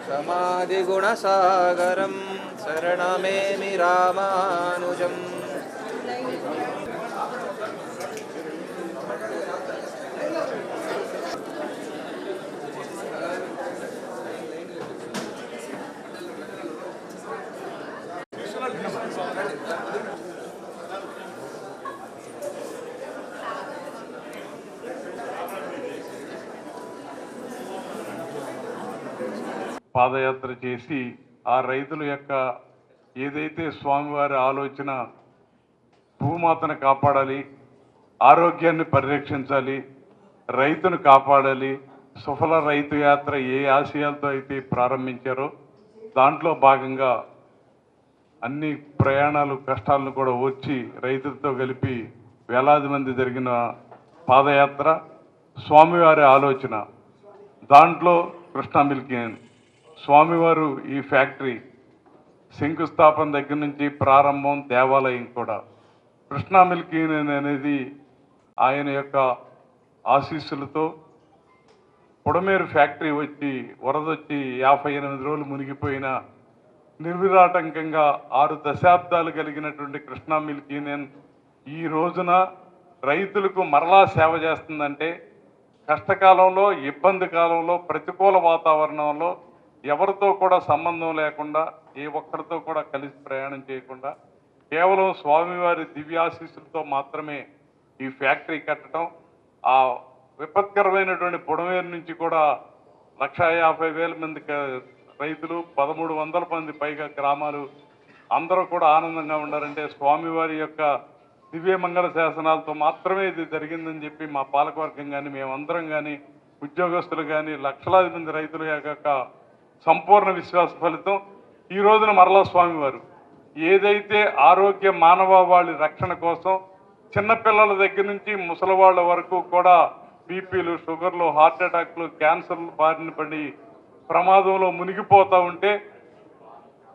समाधिगुणसागरं शरणमेमि रामानुजम्। పాదయాత్ర చేసి ఆ రైతుల యొక్క ఏదైతే స్వామివారి ఆలోచన భూమాతను కాపాడాలి, ఆరోగ్యాన్ని పరిరక్షించాలి, రైతును కాపాడాలి, సుఫల రైతు యాత్ర ఏ ఆశయాలతో అయితే ప్రారంభించారో దాంట్లో భాగంగా అన్ని ప్రయాణాలు కష్టాలను కూడా వచ్చి రైతులతో కలిపి వేలాది మంది జరిగిన పాదయాత్ర స్వామివారి ఆలోచన. దాంట్లో కృష్ణా మిల్క్ స్వామివారు ఈ ఫ్యాక్టరీ శంకుస్థాపన దగ్గర నుంచి ప్రారంభం, దేవాలయం కూడా కృష్ణా మిల్క్ అనేది ఆయన యొక్క ఆశీస్సులతో పొడమేరు ఫ్యాక్టరీ వచ్చి వరదొచ్చి 58 రోజులు మునిగిపోయిన నిర్విరాటంకంగా 6 దశాబ్దాలు కలిగినటువంటి కృష్ణా మిల్క్ యూనియన్ ఈ రోజున రైతులకు మరలా సేవ చేస్తుందంటే కష్టకాలంలో, ఇబ్బంది కాలంలో, ప్రతికూల వాతావరణంలో ఎవరితో కూడా సంబంధం లేకుండా, ఏ ఒక్కరితో కూడా కలిసి ప్రయాణం చేయకుండా కేవలం స్వామివారి దివ్యాశీస్సులతో మాత్రమే ఈ ఫ్యాక్టరీ కట్టడం, ఆ విపత్కరమైనటువంటి పొడమేరు నుంచి కూడా 1,50,000 మంది రైతులు, 1,300 మంది పైగా గ్రామాలు అందరూ కూడా ఆనందంగా ఉండాలంటే స్వామివారి యొక్క దివ్యమంగళ శాసనాలతో మాత్రమే ఇది జరిగిందని చెప్పి మా పాలకవర్గం కానీ, మేమందరం కానీ, ఉద్యోగస్తులు కానీ, లక్షలాది మంది రైతుల యొక్క సంపూర్ణ విశ్వాస ఫలితం ఈ రోజున మరలా స్వామివారు ఏదైతే ఆరోగ్య మానవాళి రక్షణ కోసం చిన్నపిల్లల దగ్గర నుంచి ముసలివాళ్ళ వరకు కూడా బీపీలు, షుగర్లు, హార్ట్ అటాక్లు, క్యాన్సర్లు బారిన పడి ప్రమాదంలో మునిగిపోతూ ఉంటే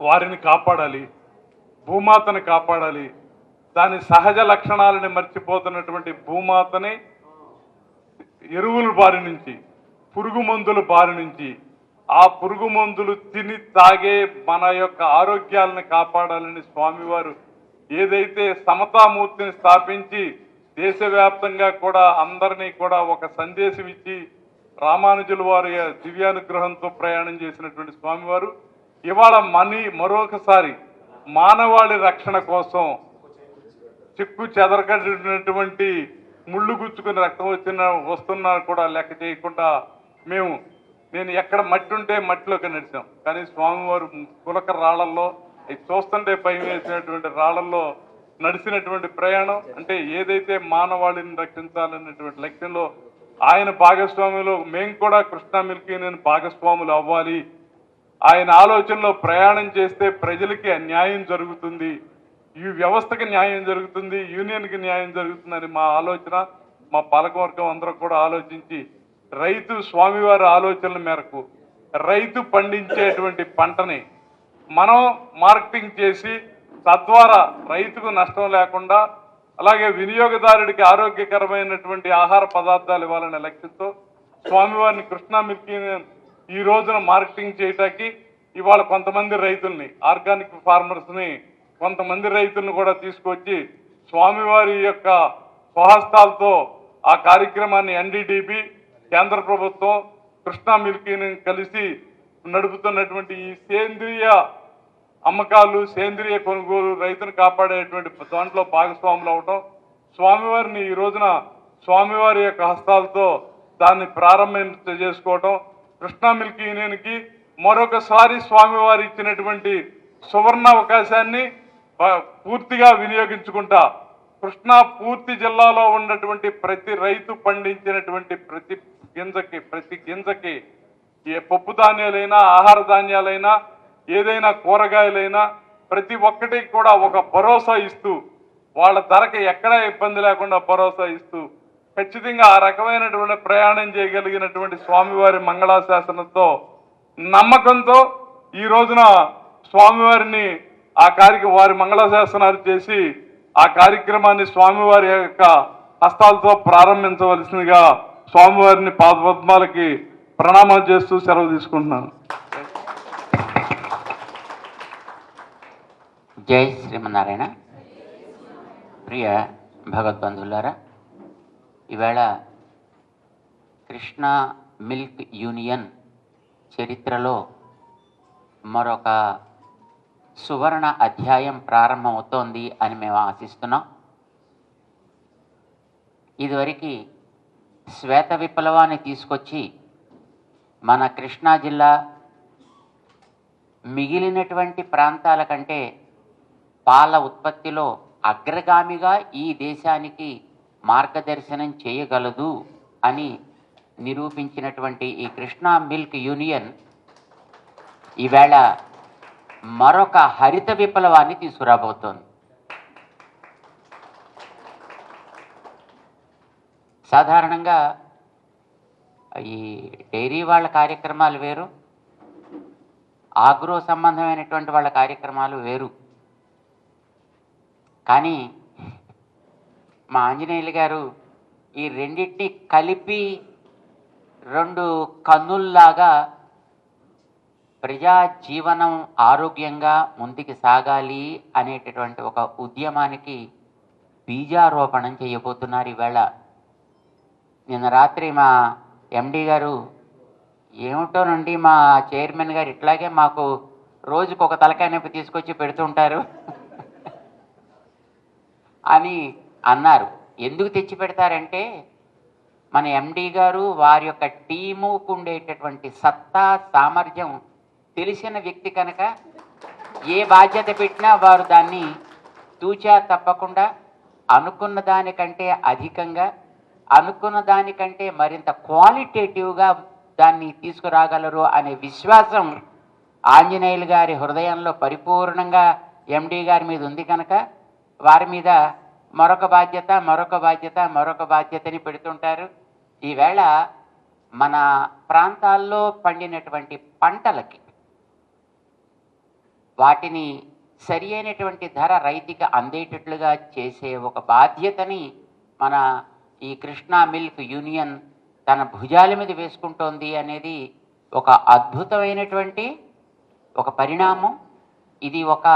వారిని కాపాడాలి, భూమాతని కాపాడాలి. దాని సహజ లక్షణాలని మర్చిపోతున్నటువంటి భూమాతని ఎరువుల బారి నుంచి, పురుగు మందుల బారి నుంచి, ఆ పురుగు మందులు తిని తాగే మన యొక్క ఆరోగ్యాలను కాపాడాలని స్వామివారు ఏదైతే సమతామూర్తిని స్థాపించి దేశవ్యాప్తంగా కూడా అందరినీ కూడా ఒక సందేశం ఇచ్చి రామానుజుల వారి దివ్యానుగ్రహంతో ప్రయాణం చేసినటువంటి స్వామివారు ఇవాళ మరొకసారి మానవాళి రక్షణ కోసం చిక్కు చెదరకట్టినటువంటి ముళ్ళు గుచ్చుకుని రక్తం వస్తున్నా కూడా లెక్క చేయకుండా నేను ఎక్కడ మట్టి ఉంటే మట్టిలోకి నడిచాం. కానీ స్వామివారు కులక రాళ్లలో, చూస్తుంటే భయం వేసినటువంటి రాళ్లలో నడిచినటువంటి ప్రయాణం అంటే ఏదైతే మానవాళిని రక్షించాలనేటువంటి లక్ష్యంలో ఆయన భాగస్వాములు, మేము కూడా కృష్ణా మిల్క్ యూనియన్ భాగస్వాములు అవ్వాలి, ఆయన ఆలోచనలో ప్రయాణం చేస్తే ప్రజలకి న్యాయం జరుగుతుంది, ఈ వ్యవస్థకి న్యాయం జరుగుతుంది, యూనియన్కి న్యాయం జరుగుతుందని మా ఆలోచన. మా పాలకవర్గం అందరూ కూడా ఆలోచించి రైతు స్వామివారి ఆలోచనల మేరకు రైతు పండించేటువంటి పంటని మనం మార్కెటింగ్ చేసి తద్వారా రైతుకు నష్టం లేకుండా అలాగే వినియోగదారుడికి ఆరోగ్యకరమైనటువంటి ఆహార పదార్థాలు ఇవ్వాలనే లక్ష్యంతో స్వామివారిని కృష్ణా మిల్క్ ఈ రోజున మార్కెటింగ్ చేయటానికి ఇవాళ కొంతమంది రైతుల్ని, ఆర్గానిక్ ఫార్మర్స్ని, కొంతమంది రైతులను కూడా తీసుకొచ్చి స్వామివారి యొక్క స్వహస్తాలతో ఆ కార్యక్రమాన్ని ఎన్డీడీబీ, కేంద్ర ప్రభుత్వం, కృష్ణా మిల్క్ కలిసి నడుపుతున్నటువంటి ఈ సేంద్రియ అమ్మకాలు, సేంద్రియ కొనుగోలు, రైతును కాపాడేటువంటి దాంట్లో భాగస్వాములు అవటం, స్వామివారిని ఈ రోజున స్వామివారి యొక్క హస్తాలతో దాన్ని ప్రారంభం చేసుకోవటం, కృష్ణా మిల్క్ యూనియన్కి మరొకసారి స్వామివారి ఇచ్చినటువంటి సువర్ణ అవకాశాన్ని పూర్తిగా వినియోగించుకుంటా కృష్ణా పూర్తి జిల్లాలో ఉన్నటువంటి ప్రతి రైతు పండించినటువంటి ప్రతి గింజకి ఏ పప్పు ధాన్యాలైనా ఆహార ధాన్యాలైనా ఏదైనా కూరగాయలైనా ప్రతి ఒక్కటికి కూడా ఒక భరోసా ఇస్తూ వాళ్ళ ధరకి ఎక్కడా ఇబ్బంది లేకుండా భరోసా ఇస్తూ ఖచ్చితంగా ఆ రకమైనటువంటి ప్రయాణం చేయగలిగినటువంటి స్వామివారి మంగళాశాసనంతో నమ్మకంతో ఈ రోజున స్వామివారిని వారి మంగళాశాసనాలు చేసి ఆ కార్యక్రమాన్ని స్వామివారి యొక్క హస్తాలతో ప్రారంభించవలసిందిగా స్వామివారిని పాదపద్మాలకి ప్రణామాలు చేస్తూ సెలవు తీసుకుంటున్నాను. జై శ్రీమన్నారాయణ. ప్రియ భగవద్బంధువులారా, ఈవేళ కృష్ణా మిల్క్ యూనియన్ చరిత్రలో మరొక సువర్ణ అధ్యాయం ప్రారంభమవుతోంది అని మేము ఆశిస్తున్నాం. ఇదివరకు శ్వేత విప్లవాన్ని తీసుకొచ్చి మన కృష్ణా జిల్లా మిగిలినటువంటి ప్రాంతాల కంటే పాల ఉత్పత్తిలో అగ్రగామిగా ఈ దేశానికి మార్గదర్శనం చేయగలదు అని నిరూపించినటువంటి ఈ కృష్ణా మిల్క్ యూనియన్ ఈవేళ మరొక హరిత విప్లవాన్ని తీసుకురాబోతోంది. సాధారణంగా ఈ డైరీ వాళ్ళ కార్యక్రమాలు వేరు, ఆగ్రో సంబంధమైనటువంటి వాళ్ళ కార్యక్రమాలు వేరు. కానీ మా ఆంజనేయులు గారు ఈ రెండింటిని కలిపి రెండు కన్నుల్లాగా ప్రజా జీవనం ఆరోగ్యంగా ముందుకు సాగాలి అనేటటువంటి ఒక ఉద్యమానికి బీజారోపణం చేయబోతున్నారు ఈవేళ. నిన్న రాత్రి మా ఎండి గారు ఏమిటోనండి మా చైర్మన్ గారు ఇట్లాగే మాకు రోజుకు ఒక తలకాయ నొప్పి తీసుకొచ్చి పెడుతుంటారు అని అన్నారు. ఎందుకు తెచ్చి పెడతారంటే మన ఎండి గారు వారి యొక్క టీముకు ఉండేటటువంటి సత్తా సామర్థ్యం తెలిసిన వ్యక్తి కనుక ఏ బాధ్యత పెట్టినా వారు దాన్ని తూచా తప్పకుండా అనుకున్న దానికంటే అధికంగా, అనుకున్న దానికంటే మరింత క్వాలిటేటివ్గా దాన్ని తీసుకురాగలరు అనే విశ్వాసం ఆంజనేయులు గారి హృదయంలో పరిపూర్ణంగా ఎండి గారి మీద ఉంది కనుక వారి మీద మరొక బాధ్యతని పెడుతుంటారు. ఈవేళ మన ప్రాంతాల్లో పండినటువంటి పంటలకి వాటిని సరి అయినటువంటి ధర రైతుకి అందేటట్లుగా చేసే ఒక బాధ్యతని మన ఈ కృష్ణా మిల్క్ యూనియన్ తన భుజాల మీద వేసుకుంటోంది అనేది ఒక అద్భుతమైనటువంటి ఒక పరిణామం. ఇది ఒక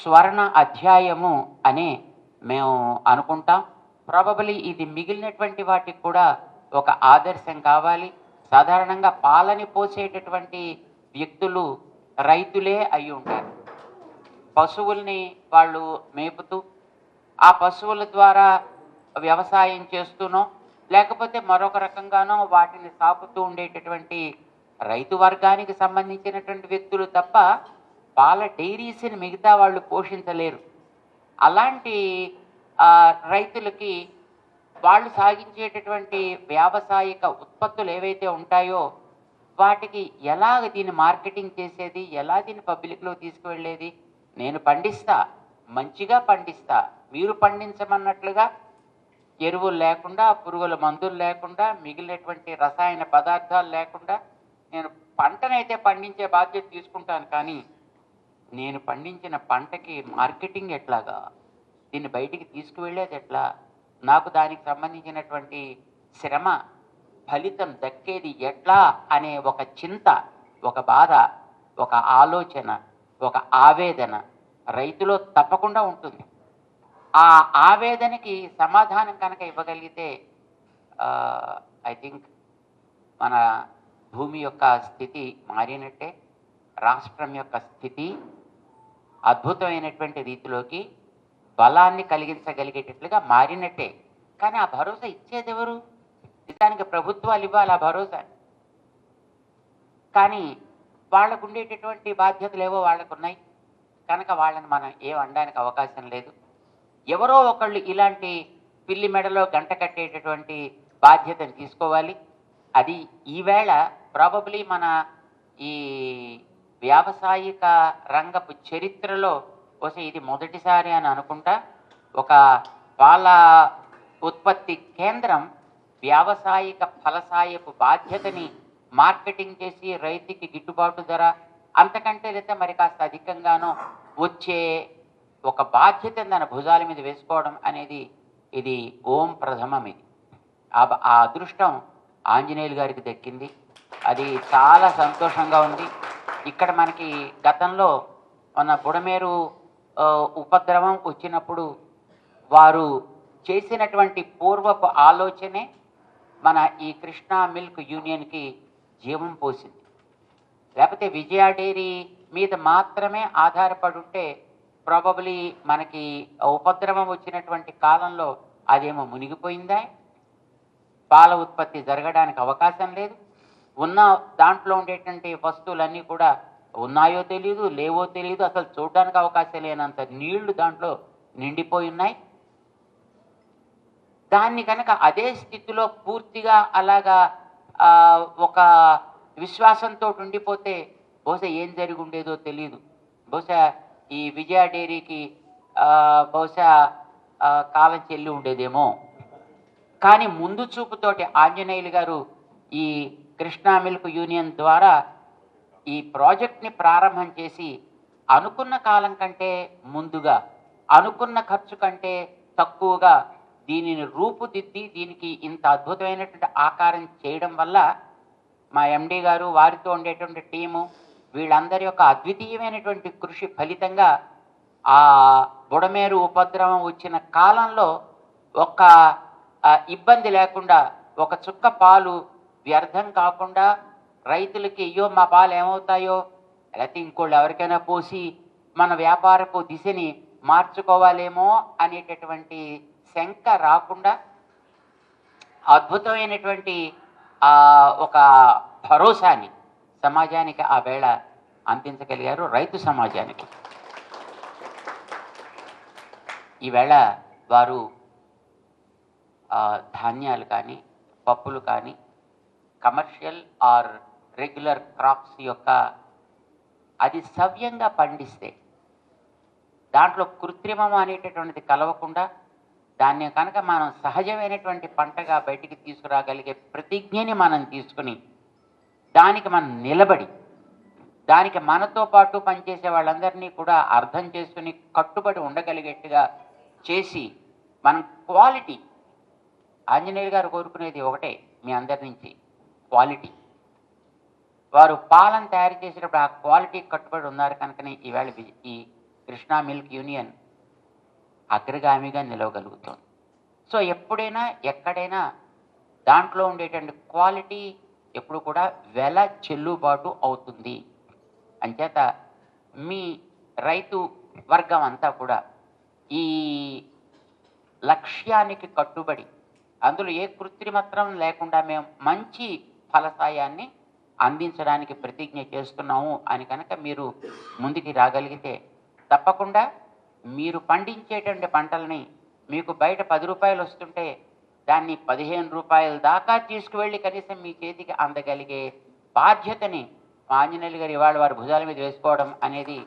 స్వర్ణ అధ్యాయము అనే మేము అనుకుంటాం. ప్రాబబలీ ఇది మిగిలినటువంటి వాటికి కూడా ఒక ఆదర్శం కావాలి. సాధారణంగా పాలని పోసేటటువంటి వ్యక్తులు రైతులే అయి ఉంటారు. పశువుల్ని వాళ్ళు మేపుతూ ఆ పశువుల ద్వారా వ్యవసాయం చేస్తూనో లేకపోతే మరొక రకంగానో వాటిని సాకుతూ ఉండేటటువంటి రైతు వర్గానికి సంబంధించినటువంటి వ్యక్తులు తప్ప పాల డైరీస్ని మిగతా వాళ్ళు పోషించలేరు. అలాంటి రైతులకి వాళ్ళు సాగించేటటువంటి వ్యావసాయిక ఉత్పత్తులు ఏవైతే ఉంటాయో వాటికి ఎలా దీన్ని మార్కెటింగ్ చేసేది, ఎలా దీన్ని పబ్లిక్లో తీసుకువెళ్ళేది, నేను పండిస్తా, మంచిగా పండిస్తా, మీరు పండించమన్నట్లుగా ఎరువులు లేకుండా, పురుగుల మందులు లేకుండా, మిగిలినటువంటి రసాయన పదార్థాలు లేకుండా నేను పంటనైతే పండించే బాధ్యత తీసుకుంటాను. కానీ నేను పండించిన పంటకి మార్కెటింగ్ ఎట్లాగా, దీన్ని బయటికి తీసుకువెళ్ళేది ఎట్లా, నాకు దానికి సంబంధించినటువంటి శ్రమ ఫలితం దక్కేది ఎట్లా అనే ఒక చింత, ఒక బాధ, ఒక ఆలోచన, ఒక ఆవేదన రైతులో తప్పకుండా ఉంటుంది. ఆ ఆవేదనకి సమాధానం కనుక ఇవ్వగలిగితే ఐ థింక్ మన భూమి యొక్క స్థితి మారినట్టే, రాష్ట్రం యొక్క స్థితి అద్భుతమైనటువంటి రీతిలోకి బలాన్ని కలిగించగలిగేటట్లుగా మారినట్టే. కానీ ఆ భరోసా ఇచ్చేది ఎవరు? నిజానికి ప్రభుత్వాలు ఇవ్వాలి ఆ భరోసా. కానీ వాళ్ళకు ఉండేటటువంటి బాధ్యతలు ఏవో వాళ్ళకు ఉన్నాయి కనుక వాళ్ళని మనం ఏం అనడానికి అవకాశం లేదు. ఎవరో ఒకళ్ళు ఇలాంటి పిల్లి మెడలో గంట కట్టేటటువంటి బాధ్యతను తీసుకోవాలి. అది ఈవేళ ప్రాబబ్లీ మన ఈ వ్యావసాయిక రంగపు చరిత్రలో బహుశా ఇది మొదటిసారి అని అనుకుంటా. ఒక పాల ఉత్పత్తి కేంద్రం వ్యావసాయిక ఫలసాయపు బాధ్యతని మార్కెటింగ్ చేసి రైతుకి గిట్టుబాటు ధర అంతకంటే లేదా మరి కాస్త అధికంగానో వచ్చే ఒక బాధ్యతను తన భుజాల మీద వేసుకోవడం అనేది ఇది ఓం ప్రథమం. ఇది ఆ అదృష్టం ఆంజనేయులు గారికి దక్కింది. అది చాలా సంతోషంగా ఉంది. ఇక్కడ మనకి గతంలో మన బుడమేరు ఉపద్రవం వచ్చినప్పుడు వారు చేసినటువంటి పూర్వపు ఆలోచనే మన ఈ కృష్ణా మిల్క్ యూనియన్కి జీవం పోసింది. లేకపోతే విజయ డైరీ మీద మాత్రమే ఆధారపడి ఉంటే ప్రాబబ్లీ మనకి ఉపద్రవం వచ్చినటువంటి కాలంలో అదేమో మునిగిపోయిందా, పాల ఉత్పత్తి జరగడానికి అవకాశం లేదు. ఉన్న దాంట్లో ఉండేటువంటి వస్తువులన్నీ కూడా ఉన్నాయో తెలియదు, లేవో తెలియదు, అసలు చూడడానికి అవకాశం లేనంత నీళ్లు దాంట్లో నిండిపోయి ఉన్నాయి. దాన్ని కనుక అదే స్థితిలో పూర్తిగా అలాగా ఒక విశ్వాసంతో ఉండిపోతే బహుశా ఏం జరిగి ఉండేదో తెలియదు. బహుశా ఈ విజయ డైరీకి బహుశా కాలం చెల్లి ఉండేదేమో. కానీ ముందు చూపుతోటి ఆంజనేయులు గారు ఈ కృష్ణా మిల్క్ యూనియన్ ద్వారా ఈ ప్రాజెక్ట్ని ప్రారంభం చేసి అనుకున్న కాలం కంటే ముందుగా, అనుకున్న ఖర్చు కంటే తక్కువగా దీనిని రూపుదిద్ది దీనికి ఇంత అద్భుతమైనటువంటి ఆకారం చేయడం వల్ల మా ఎండి గారు, వారితో ఉండేటువంటి టీము, వీళ్ళందరి యొక్క అద్వితీయమైనటువంటి కృషి ఫలితంగా ఆ బుడమేరు ఉపద్రవం వచ్చిన కాలంలో ఒక ఇబ్బంది లేకుండా, ఒక చుక్క పాలు వ్యర్థం కాకుండా రైతులకి అయ్యో మా పాలు ఏమవుతాయో, లేకపోతే ఇంకోళ్ళు ఎవరికైనా పోసి మన వ్యాపారపు దిశని మార్చుకోవాలేమో అనేటటువంటి శంక రాకుండా అద్భుతమైనటువంటి ఒక భరోసాని సమాజానికి ఆ వేళ అందించగలిగారు, రైతు సమాజానికి. ఈవేళ వారు ధాన్యాలు కానీ పప్పులు కానీ కమర్షియల్ ఆర్ రెగ్యులర్ క్రాప్స్ యొక్క అది సవ్యంగా పండిస్తే, దాంట్లో కృత్రిమం అనేటటువంటిది కలవకుండా దాన్ని కనుక మనం సహజమైనటువంటి పంటగా బయటికి తీసుకురాగలిగే ప్రతిజ్ఞని మనం తీసుకుని దానికి మనం నిలబడి, దానికి మనతో పాటు పనిచేసే వాళ్ళందరినీ కూడా అర్థం చేసుకుని కట్టుబడి ఉండగలిగేట్టుగా చేసి మనం క్వాలిటీ, ఆంజనేయులు గారు కోరుకునేది ఒకటే మీ అందరి నుంచి, క్వాలిటీ. వారు పాలను తయారు చేసేటప్పుడు ఆ క్వాలిటీ కట్టుబడి ఉన్నారు కనుకనే ఈవేళ ఈ కృష్ణా మిల్క్ యూనియన్ అగ్రగామిగా నిలవగలుగుతుంది. సో ఎప్పుడైనా ఎక్కడైనా దాంట్లో ఉండేటువంటి క్వాలిటీ ఎప్పుడు కూడా వెల చెల్లుబాటు అవుతుంది. అంచేత మీ రైతు వర్గం అంతా కూడా ఈ లక్ష్యానికి కట్టుబడి అందులో ఏ కృత్రిమత్వం లేకుండా మేము మంచి ఫలసాయాన్ని అందించడానికి ప్రతిజ్ఞ చేస్తున్నాము అని కనుక మీరు ముందుకి రాగలిగితే తప్పకుండా మీరు పండించేటువంటి పంటల్ని మీకు బయట 10 రూపాయలు వస్తుంటే దాన్ని 15 రూపాయల దాకా తీసుకువెళ్ళి కనీసం మీ చేతికి అందగలిగే బాధ్యతని ఆంజనేయులు గారు ఇవాళ వారి భుజాల మీద వేసుకోవడం అనేది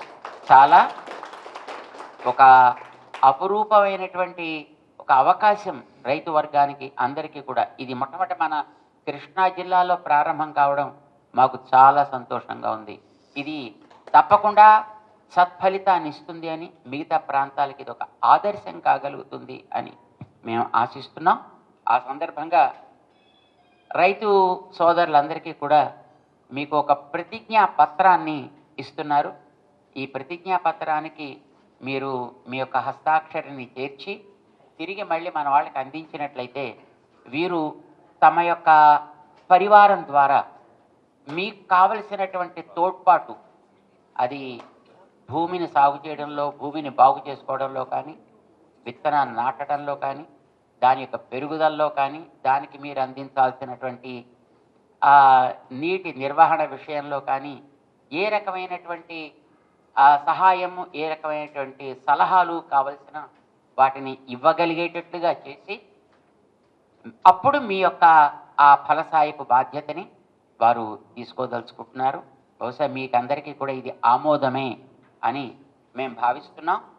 చాలా ఒక అపురూపమైనటువంటి ఒక అవకాశం రైతు వర్గానికి అందరికీ కూడా. ఇది మొట్టమొదటి మన కృష్ణా జిల్లాలో ప్రారంభం కావడం మాకు చాలా సంతోషంగా ఉంది. ఇది తప్పకుండా సత్ఫలితాన్ని ఇస్తుంది అని, మిగతా ప్రాంతాలకి ఇది ఒక ఆదర్శం కాగలుగుతుంది అని మేము ఆశిస్తున్నాం. ఆ సందర్భంగా రైతు సోదరులందరికీ కూడా మీకు ఒక ప్రతిజ్ఞా పత్రాన్ని ఇస్తున్నారు. ఈ ప్రతిజ్ఞా పత్రానికి మీరు మీ యొక్క హస్తాక్షరిని చేర్చి తిరిగి మళ్ళీ మన వాళ్ళకి అందించినట్లయితే వీరు తమ యొక్క పరివారం ద్వారా మీకు కావలసినటువంటి తోడ్పాటు, అది భూమిని సాగు చేయడంలో, భూమిని బాగు చేసుకోవడంలో కానీ, విత్తనాన్ని నాటడంలో కానీ, దాని యొక్క పెరుగుదలలో కానీ, దానికి మీరు అందించాల్సినటువంటి నీటి నిర్వహణ విషయంలో కానీ ఏ రకమైనటువంటి సహాయము, ఏ రకమైనటువంటి సలహాలు కావలసిన వాటిని ఇవ్వగలిగేటట్లుగా చేసి అప్పుడు మీ యొక్క ఆ ఫలసాయపు బాధ్యతని వారు తీసుకోదలుచుకుంటున్నారు. బహుశా మీకందరికీ కూడా ఇది ఆమోదమే అని మేము భావిస్తున్నాం.